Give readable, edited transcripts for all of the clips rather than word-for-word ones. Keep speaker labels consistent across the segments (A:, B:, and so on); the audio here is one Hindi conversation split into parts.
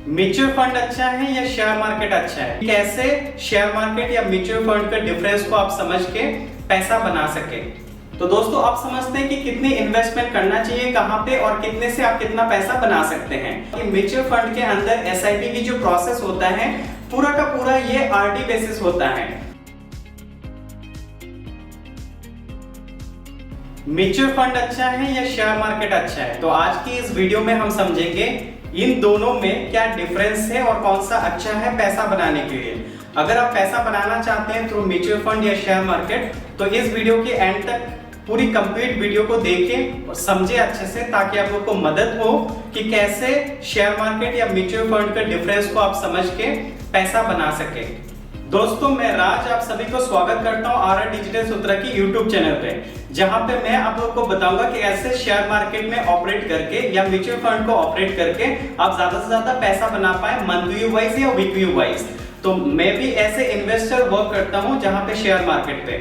A: म्यूचुअल फंड अच्छा है या शेयर मार्केट अच्छा है? कैसे शेयर मार्केट या म्यूचुअल फंड का डिफरेंस को आप समझ के पैसा बना सके। तो दोस्तों आप समझते हैं कि कितनी इन्वेस्टमेंट करना चाहिए, कहां पे और कितने से आप कितना पैसा बना सकते हैं। कि म्यूचुअल फंड के अंदर एसआईपी की जो प्रोसेस होता है पूरा का पूरा ये आरडी बेसिस होता है। म्यूचुअल फंड अच्छा है या शेयर मार्केट अच्छा है? तो आज की इस वीडियो में हम समझेंगे इन दोनों में क्या डिफरेंस है और कौन सा अच्छा है पैसा बनाने के लिए। अगर आप पैसा बनाना चाहते हैं थ्रू म्यूचुअल फंड या शेयर मार्केट तो इस वीडियो के एंड तक पूरी कंप्लीट वीडियो को देखें और समझें अच्छे से, ताकि आप लोग को मदद हो कि कैसे शेयर मार्केट या म्यूचुअल फंड का डिफरेंस को आप समझ के पैसा बना सके। दोस्तों मैं राज आप सभी को स्वागत करता हूं आर डिजिटल सूत्र की यूट्यूब चैनल पे, जहां पे मैं आप लोगों को बताऊंगा कि ऐसे शेयर मार्केट में ऑपरेट करके या म्यूचुअल फंड को ऑपरेट करके आप ज्यादा से ज्यादा पैसा बना पाए मंथली वाइज या वीकली वाइज। तो मैं भी ऐसे इन्वेस्टर वर्क करता हूं जहां पे शेयर मार्केट पे।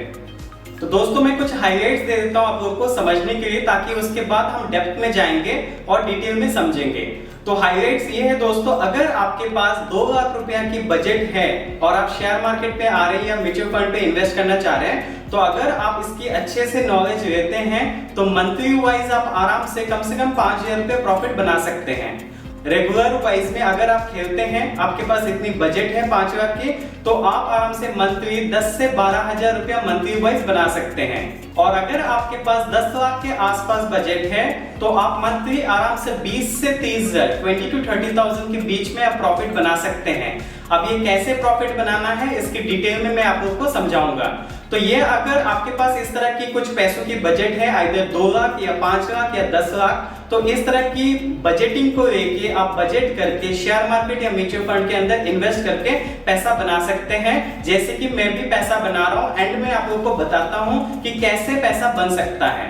A: तो दोस्तों मैं कुछ हाइलाइट्स दे देता हूं आप लोगों को समझने के लिए, ताकि उसके बाद हम डेप्थ में जाएंगे और डिटेल में समझेंगे। तो हाइलाइट्स ये है दोस्तों, अगर आपके पास 2 लाख रुपया की बजट है और आप शेयर मार्केट पे आ रहे हैं या म्यूचुअल फंड पे इन्वेस्ट करना चाह रहे हैं, तो अगर आप इसकी अच्छे से नॉलेज लेते हैं तो मंथली वाइज आप आराम से कम 5,000 रुपये प्रॉफिट बना सकते हैं। रेगुलर वाइज में अगर आप खेलते हैं, आपके पास इतनी बजट है 5 लाख की, तो आप आराम से मंथली 10 से 12,000 रुपया मंथली वाइज बना सकते हैं। और अगर आपके पास 10 लाख के आसपास बजट है तो आप मंथली आराम से 20 से 30,000 20 to 30,000 के बीच में आप प्रॉफिट बना सकते हैं। अब ये कैसे प्रॉफिट बनाना है इसकी डिटेल में मैं आप लोगों को समझाऊंगा। तो ये अगर आपके पास इस तरह की कुछ पैसों की बजट है, आइदर 2 लाख या 5 लाख या 10 लाख, तो इस तरह की बजटिंग को लेके आप बजट करके शेयर मार्केट या म्यूचुअल फंड के अंदर इन्वेस्ट करके पैसा बना सकते हैं। जैसे कि मैं भी पैसा बना रहा हूं, एंड में आप लोगों को बताता हूं कि कैसे पैसा बन सकता है।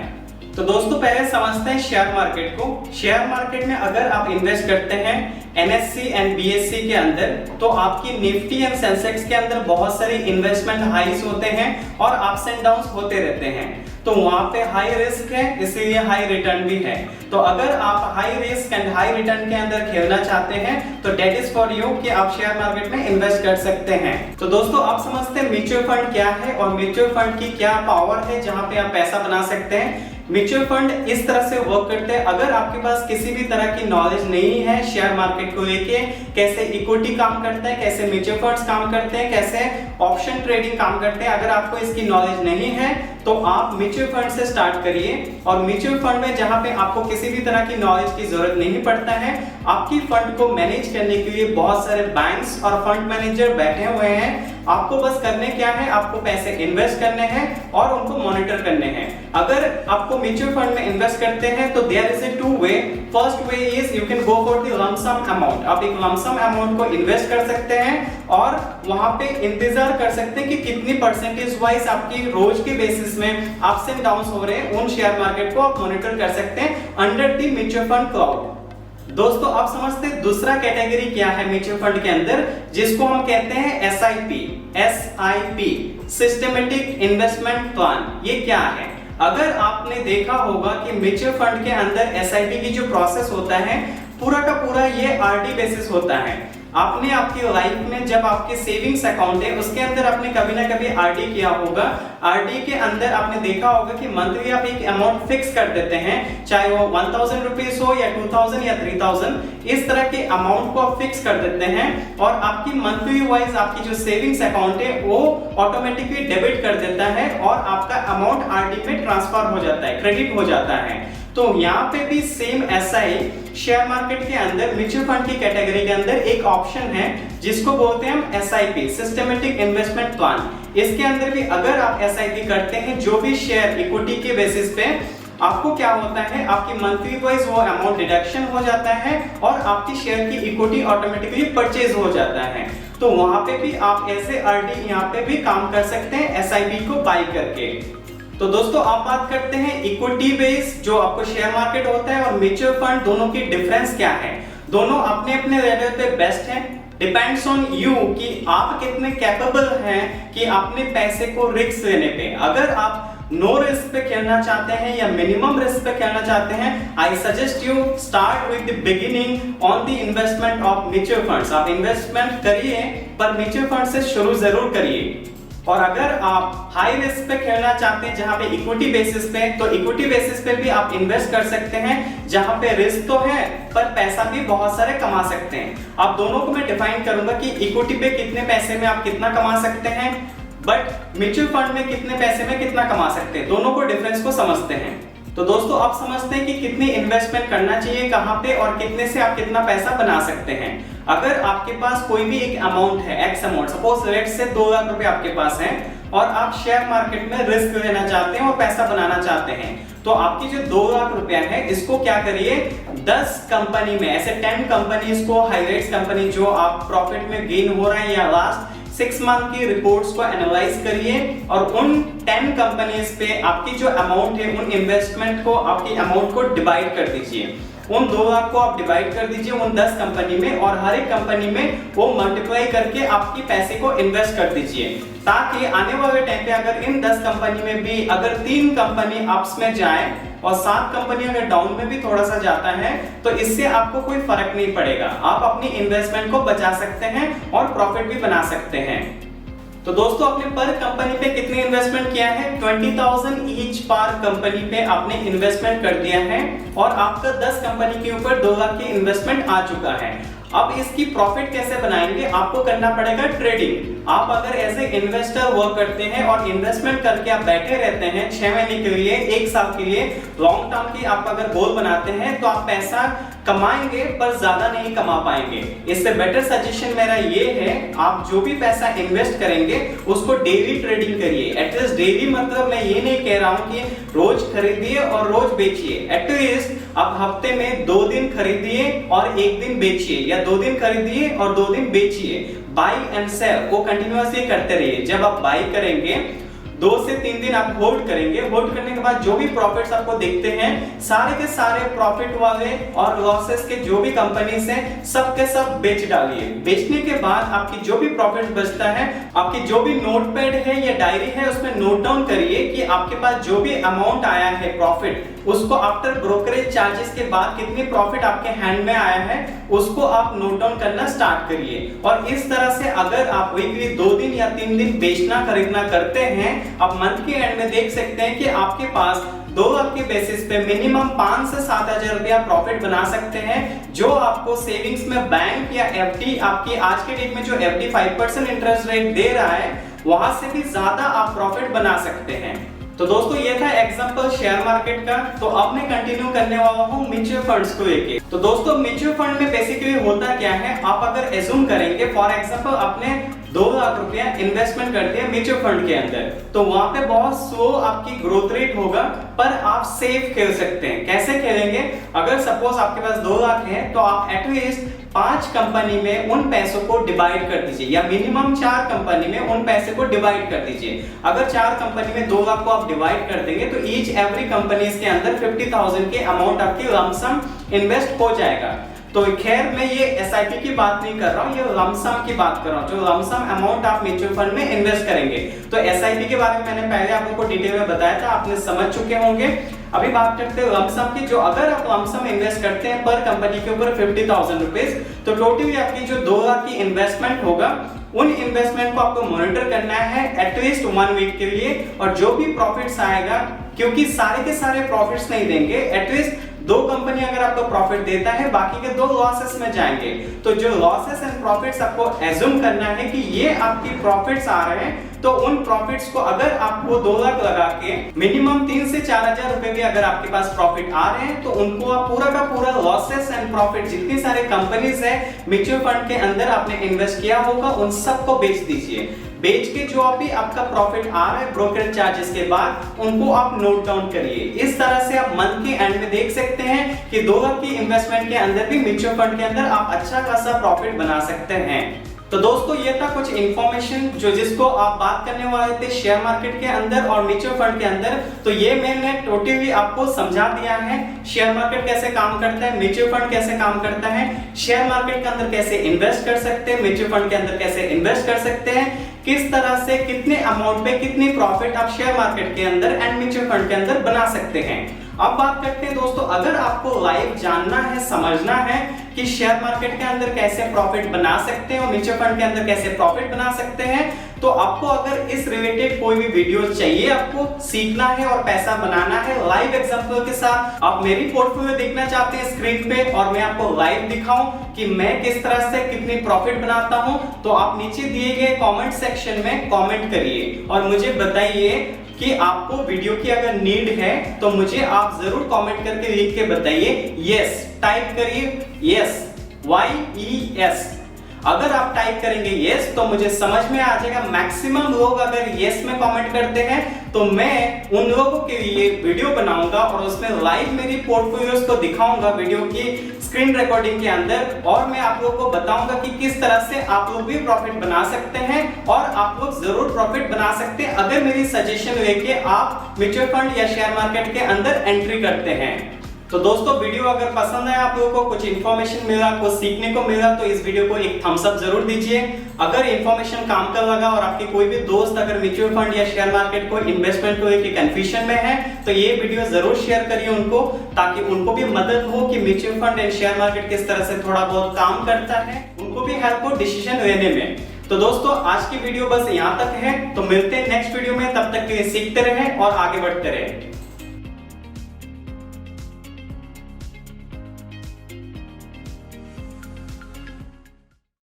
A: तो दोस्तों पहले समझते हैं शेयर मार्केट को। शेयर मार्केट में अगर आप इन्वेस्ट करते हैं एनएससी एंड बीएससी के अंदर, तो आपकी निफ्टी एंड सेंसेक्स के अंदर बहुत सारे इन्वेस्टमेंट हाइस होते हैं और अप्स एंड डाउन्स होते रहते हैं। तो वहां पे हाई रिस्क है, इसीलिए हाई रिटर्न भी है। तो अगर आप high risk and high return के अंदर खेलना चाहते हैं तो डेट इज फॉर यू कि आप शेयर मार्केट में इन्वेस्ट कर सकते हैं। तो दोस्तों आप समझते हैं म्यूचुअल फंड क्या है और म्यूचुअल फंड की क्या पावर है जहां पे आप पैसा बना सकते हैं। म्यूचुअल फंड इस तरह से वर्क करते हैं, अगर आपके पास किसी भी तरह की नॉलेज नहीं है शेयर मार्केट को लेके, कैसे इक्विटी काम करता है, कैसे म्यूचुअल फंड्स काम करते हैं, कैसे ऑप्शन ट्रेडिंग काम करते हैं, अगर आपको इसकी नॉलेज नहीं है तो आप म्यूचुअल फंड से स्टार्ट करिए। और म्यूचुअल फंड में जहां पे आपको किसी भी तरह की नॉलेज की जरूरत नहीं पड़ता है, आपकी फंड को मैनेज करने के लिए बहुत सारे बैंक्स और फंड मैनेजर बैठे हुए हैं। आपको बस करने क्या है, आपको पैसे इन्वेस्ट करने हैं और उनको मॉनिटर करने हैं। अगर आपको म्यूचुअल फंड में इन्वेस्ट करते हैं तो there is a 2 way. First way is you can go for the lump sum amount. आप एक लंप सम अमाउंट को इन्वेस्ट कर सकते हैं और वहां पे इंतजार कर सकते हैं कि कितनी परसेंटेज वाइज आपकी रोज के बेसिस में अप्स एंड डाउन्स हो रहे हैं, उन शेयर मार्केट को आप मॉनिटर कर सकते हैं under the mutual fund cloud. दोस्तों आप समझते हैं दूसरा कैटेगरी क्या है म्यूचुअल फंड के अंदर, जिसको हम कहते हैं एसआईपी, सिस्टमेटिक इन्वेस्टमेंट प्लान। ये क्या है? अगर आपने देखा होगा कि म्यूचुअल फंड के अंदर एसआईपी की जो प्रोसेस होता है पूरा का पूरा ये आरडी बेसिस होता है। आपने आपकी लाइफ में जब आपके सेविंग्स अकाउंट है उसके अंदर आपने कभी ना कभी आरडी किया होगा। आरडी के अंदर आपने देखा होगा कि मंथली आप एक अमाउंट फिक्स कर देते हैं, चाहे वो 1,000 रुपीज हो या 2,000 या 3,000, इस तरह के अमाउंट को आप फिक्स कर देते हैं और आपकी मंथली वाइज आपकी जो सेविंग्स अकाउंट है वो ऑटोमेटिकली डेबिट कर देता है और आपका अमाउंट आरडी में ट्रांसफर हो जाता है, क्रेडिट हो जाता है। तो यहाँ पे भी सेम ऐसा ही शेयर मार्केट के अंदर म्यूचुअल फंड की कैटेगरी के अंदर एक ऑप्शन है जिसको बोलते हैं हम एसआईपी, सिस्टमेटिक इन्वेस्टमेंट प्लान। इसके अंदर भी अगर आप एसआईपी करते हैं जो भी शेयर इक्विटी के बेसिस पे, आपको क्या होता है, आपकी मंथली वाइज वो अमाउंट डिडक्शन हो जाता है और आपकी शेयर की इक्विटी ऑटोमेटिकली परचेज हो जाता है। तो वहां पे भी आप ऐसे आरडी यहाँ पे भी काम कर सकते हैं एसआईपी को बाय करके। तो दोस्तों आप बात करते हैं इक्विटी बेस्ड जो आपको शेयर मार्केट होता है और म्यूचुअल फंड, दोनों की डिफरेंस क्या है। दोनों अपने अपने लेवल पे बेस्ट हैं। डिपेंड्स ऑन यू कि आप कितने कैपेबल हैं कि अपने पैसे को रिस्क लेने पे। अगर आप नो रिस्क पे खेलना चाहते हैं या मिनिमम रिस्क पे खेलना चाहते हैं, I suggest you start with the beginning on the investment of mutual funds. आप इन्वेस्टमेंट करिए पर म्यूचुअल फंड से शुरू जरूर करिए। और अगर आप हाई रिस्क पे खेलना चाहते हैं जहां पे इक्विटी बेसिस पे, तो इक्विटी बेसिस पे भी आप इन्वेस्ट कर सकते हैं जहां पे रिस्क तो है पर पैसा भी बहुत सारे कमा सकते हैं। आप दोनों को मैं डिफाइन करूंगा कि इक्विटी पे कितने पैसे में आप कितना कमा सकते हैं, बट म्यूचुअल फंड में कितने पैसे में कितना कमा सकते हैं, दोनों को डिफरेंस को समझते हैं। तो दोस्तों आप समझते हैं कि कितनी इन्वेस्टमेंट करना चाहिए कहां पे और कितने से आप कितना पैसा बना सकते हैं। अगर आपके पास कोई भी एक अमाउंट है, x amount, suppose let's say 2 lakh रुपए आपके पास है और आप शेयर मार्केट में रिस्क लेना चाहते हैं और पैसा बनाना चाहते हैं, तो आपकी जो 2 लाख रुपया है इसको क्या करिए, 10 कंपनी में, ऐसे 10 कंपनीज को, हाईलाइट्स कंपनी जो आप प्रॉफिट में गेन हो रहे हैं या लास्ट 6 मंथ की रिपोर्ट्स को एनालाइज करिए और उन 10 कंपनीज पे आपकी जो अमाउंट है, उन इन्वेस्टमेंट को, आपकी अमाउंट को डिवाइड कर दीजिए। उन 2 लाख को आप डिवाइड कर दीजिए उन 10 कंपनी में और हर एक कंपनी में वो मल्टीप्लाई करके आपकी पैसे को इन्वेस्ट कर दीजिए, ताकि आने वाले टाइम पे अगर इन 10 कंपनी में भी अगर 3 कंपनी अप्स में जाए और 7 कंपनी अगर डाउन में भी थोड़ा सा जाता है तो इससे आपको कोई फर्क नहीं पड़ेगा। आप अपनी इन्वेस्टमेंट को बचा सकते हैं और प्रॉफिट भी बना सकते हैं। तो दोस्तों आपने पर कंपनी पे कितने इन्वेस्टमेंट किया है, 20,000 ईच पर कंपनी पे आपने इन्वेस्टमेंट कर दिया है और आपका 10 कंपनी के ऊपर 2 लाख की इन्वेस्टमेंट आ चुका है। अब इसकी प्रॉफिट कैसे बनाएंगे, आपको करना पड़ेगा ट्रेडिंग। आप अगर ऐसे इन्वेस्टर वर्क करते हैं और इन्वेस्टमेंट करके आप बैठे रहते हैं 6 महीने के लिए, 1 साल के लिए, लॉन्ग टर्म की आप अगर गोल बनाते हैं तो आप पैसा कमाएंगे पर ज्यादा नहीं कमा पाएंगे। इससे बेटर सजेशन मेरा ये है, आप जो भी पैसा इन्वेस्ट करेंगे उसको डेली ट्रेडिंग करिए। एटलीस्ट डेली मतलब मैं ये नहीं कह रहा हूं कि रोज खरीदिए और रोज बेचिए, एटलीस्ट आप हफ्ते में 2 दिन खरीदिए और 1 दिन बेचिए, या 2 दिन खरीदिए और 2 दिन बेचिए। बाई एंड सेल को कंटिन्यूअसली करते रहिए। जब आप बाई करेंगे 2 से 3 दिन आप होल्ड करेंगे, होल्ड करने के बाद जो भी प्रॉफिट्स आपको दिखते हैं सारे के सारे प्रॉफिट वाले और लॉसेस के जो भी कंपनीज हैं सब के सब बेच डालिए। बेचने के बाद आपकी जो भी प्रॉफिट बचता है, आपकी जो भी नोटपैड है या डायरी है उसमें नोट डाउन करिए कि आपके पास जो भी अमाउंट आया है प्रॉफिट, उसको आफ्टर ब्रोकरेज चार्जेस के बाद कितनी प्रॉफिट आपके हैंड में आया है उसको आप नोट डाउन करना स्टार्ट करिए। और इस तरह से अगर आप वीकली 2 दिन या 3 दिन बेचना खरीदना करते हैं, आप मंथ के एंड में देख सकते हैं कि आपके पास 2 लाख के बेसिस पे मिनिमम 5 से 7 हजार रुपया प्रॉफिट बना सकते हैं, जो आपको सेविंग्स में बैंक या एफडी, आपकी आज के डेट में जो एफडी 5% इंटरेस्ट रेट दे रहा है वहां से भी ज्यादा आप प्रॉफिट बना सकते हैं। तो दोस्तों ये था एग्जांपल शेयर मार्केट का। तो अब मैं कंटिन्यू करने वाला हूँ म्यूचुअल फंड्स को लेके। तो दोस्तों म्यूचुअल फंड में बेसिकली होता क्या है, आप अगर एज्यूम करेंगे फॉर एग्जांपल आपने 2 लाख रुपया इन्वेस्टमेंट कर दिया म्यूचुअल फंड के अंदर, तो वहां पे बहुत स्लो आपकी ग्रोथ रेट होगा पर आप सेफ खेल सकते हैं। कैसे खेलेंगे, अगर सपोज आपके पास 2 लाख है तो आप एटलीस्ट 5 कंपनी में उन पैसों को डिवाइड कर दीजिए, या मिनिमम 4 कंपनी में उन पैसे को डिवाइड कर दीजिए। अगर 4 कंपनी में 2 लाख को आप डिवाइड कर देंगे तो ईच एवरी कंपनी के अंदर 50,000 के अमाउंट आपकी लमसम इन्वेस्ट हो जाएगा। तो खैर मैं ये एसआईपी की बात नहीं कर रहा हूँ, ये लमसम की बात कर रहा हूँ, जो लमसम अमाउंट आप म्यूचुअल फंड में इन्वेस्ट करेंगे। तो एसआईपी के बारे में मैंने पहले आप लोगों को डिटेल में बताया था, आपने समझ चुके होंगे। अभी बात करते हैं लमसम की। जो अगर आप लमसम इन्वेस्ट करते हैं पर कंपनी के ऊपर 50,000 रुपीज, तो टोटली आपकी जो 2 लाख की इन्वेस्टमेंट होगा, उन इन्वेस्टमेंट को आपको मॉनिटर करना है एटलीस्ट 1 वीक के लिए। और जो भी प्रॉफिट्स आएगा, क्योंकि सारे के सारे प्रॉफिट्स नहीं देंगे, एटलीस्ट 2 कंपनी अगर आपको प्रॉफिट देता है बाकी के 2 लॉसेस में जाएंगे, तो जो लॉसेस एंड प्रॉफिट्स आपको एज्यूम करना है कि ये आपकी प्रॉफिट्स आ रहे हैं, तो उन प्रॉफिट्स को अगर आपको 2 लाख लगा के मिनिमम 3 से 4 हजार रुपए भी अगर आपके पास प्रॉफिट आ रहे हैं, तो उनको आप पूरा का पूरा लॉसेस एंड प्रॉफिट जितनी सारे कंपनीज है म्यूचुअल फंड के अंदर आपने इन्वेस्ट किया होगा उन सबको बेच दीजिए। बेच के जो भी आपका प्रॉफिट आ रहा है ब्रोकरेज चार्जेस के बाद, उनको आप नोट डाउन करिए। इस तरह से आप मंथ के एंड में देख सकते हैं कि 2 लाख की इन्वेस्टमेंट के अंदर भी म्यूचुअल फंड के अंदर आप अच्छा खासा प्रॉफिट बना सकते हैं। तो दोस्तों ये था कुछ इंफॉर्मेशन जो जिसको आप बात करने वाले थे शेयर मार्केट के अंदर और म्यूचुअल फंड के अंदर। तो ये मैंने टोटली आपको समझा दिया है, शेयर मार्केट कैसे काम करता है, म्यूचुअल फंड कैसे काम करता है, शेयर मार्केट के अंदर कैसे इन्वेस्ट कर सकते हैं, म्यूचुअल फंड के अंदर कैसे इन्वेस्ट कर सकते हैं, किस तरह से कितने अमाउंट पे कितनी प्रॉफिट आप शेयर मार्केट के अंदर एंड म्यूचुअल फंड के अंदर बना सकते हैं। अब बात करते हैं दोस्तों, अगर आपको लाइव जानना है, समझना है कि शेयर मार्केट के अंदर कैसे प्रॉफिट बना सकते हैं और म्यूचुअल फंड के अंदर कैसे प्रॉफिट बना सकते हैं, तो आपको अगर इस रिलेटेड कोई भी वीडियो चाहिए, आपको सीखना है और पैसा बनाना है लाइव एग्जांपल के साथ, आप मेरी पोर्टफोलियो देखना चाहते हैं स्क्रीन पे और मैं आपको लाइव दिखाऊं कि मैं किस तरह से कितनी प्रॉफिट बनाता हूं, तो आप नीचे दिए गए कमेंट सेक्शन में कमेंट करिए और मुझे बताइए कि आपको वीडियो की अगर नीड है तो मुझे आप जरूर कमेंट करके लिख के बताइए। यस टाइप करिए, यस YES। अगर आप टाइप करेंगे यस तो मुझे समझ में आ जाएगा। मैक्सिमम लोग अगर यस में कमेंट करते हैं तो मैं उन लोगों के लिए वीडियो बनाऊंगा और उसमें लाइव मेरी पोर्टफोलियोज को दिखाऊंगा वीडियो की स्क्रीन रिकॉर्डिंग के अंदर, और मैं आप लोगों को बताऊंगा कि किस तरह से आप लोग भी प्रॉफिट बना सकते हैं और आप लोग जरूर प्रॉफिट बना सकते हैं अगर मेरी सजेशन लेके आप म्यूचुअल फंड या शेयर मार्केट के अंदर एंट्री करते हैं। तो दोस्तों वीडियो अगर पसंद आया, आप लोगों को कुछ इन्फॉर्मेशन मिला, कुछ सीखने को मिला, तो इस वीडियो को एक थम्स अप जरूर दीजिए। अगर इन्फॉर्मेशन काम का लगा और आपके कोई भी दोस्त अगर म्यूचुअल फंड या शेयर मार्केट को इन्वेस्टमेंट को लेकर कंफ्यूजन में है तो ये वीडियो जरूर शेयर करिए उनको, ताकि उनको भी मदद हो कि mutual fund and share market किस तरह से थोड़ा बहुत काम करता है, उनको भी हेल्प हो डिसीजन लेने में। तो दोस्तों आज की वीडियो बस यहाँ तक है, तो मिलते हैं नेक्स्ट वीडियो में, तब तक के लिए सीखते रहें और आगे बढ़ते रहें।